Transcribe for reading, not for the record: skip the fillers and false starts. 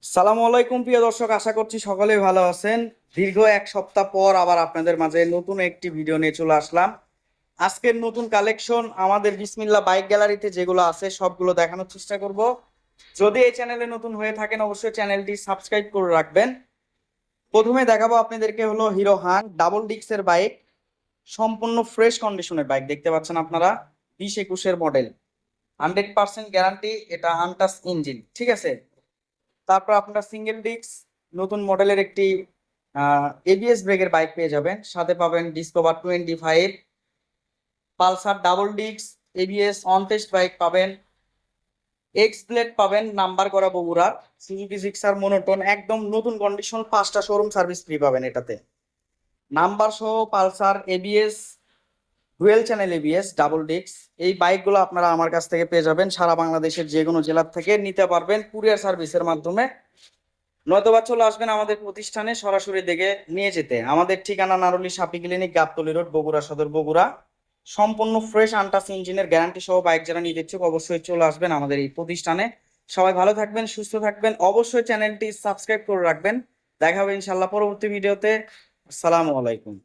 সালামু আলাইকুম প্রিয় দর্শক, আশা করছি সকলেই ভালো আছেন। দীর্ঘ এক সপ্তাহ পর আবার আপনাদের মাঝে নতুন একটি ভিডিও নিয়ে চলে আসলাম। আজকের নতুন কালেকশন আমাদের বিসমিল্লাহ বাইক গ্যালারিতে যেগুলো আছে সবগুলো দেখানোর চেষ্টা করব। যদি এই চ্যানেলে নতুন হয়ে থাকেন অবশ্যই চ্যানেলটি সাবস্ক্রাইব করে রাখবেন। প্রথমে দেখাবো আপনাদেরকে হলো হিরো হান ডাবল ডিক্সের বাইক, সম্পূর্ণ ফ্রেশ কন্ডিশনের বাইক দেখতে পাচ্ছেন আপনারা। 2021-এর মডেল, 100% গ্যারান্টি, এটা আনটাচ ইঞ্জিন, ঠিক আছে। তারপর আপনারা সিঙ্গেল ডিস্ক নতুন মডেলের একটি এবিএস ব্রেকের বাইক পেয়ে যাবেন, সাথে পাবেন discover 25, Pulsar double disc ABS on test bike পাবেন, এক্স ব্লেড পাবেন নাম্বার করা বগুড়ার, সুজুকি জিক্সার মনোটন একদম নতুন কন্ডিশন, 5টা শোরুম সার্ভিস ফ্রি পাবেন এটাতে, নাম্বার সহ Pulsar ABS, dual channel ABS double disc. এই বাইকগুলো আপনারা আমার কাছ থেকে পেয়ে যাবেন, সারা বাংলাদেশের যে কোনো জেলার থেকে নিতে পারবেন কুরিয়ার সার্ভিসের মাধ্যমে, নয়তোবা চলে আসবেন আমাদের প্রতিষ্ঠানে সরাসরি দেখে নিয়ে যেতে। আমাদের ঠিকানা নারুলি সাপি ক্লিনিক, গাবতলী রোড, বগুড়া সদর, বগুড়া। সম্পূর্ণ ফ্রেশ আনটাচ ইঞ্জিনের গ্যারান্টি সহ বাইক যারা নিতে ইচ্ছুক অবশ্যই চলে আসবেন আমাদের এই প্রতিষ্ঠানে। সবাই ভালো থাকবেন, সুস্থ থাকবেন, অবশ্যই চ্যানেলটি সাবস্ক্রাইব করে রাখবেন। দেখা হবে ইনশাল্লাহ পরবর্তী ভিডিওতে। আসসালামু আলাইকুম।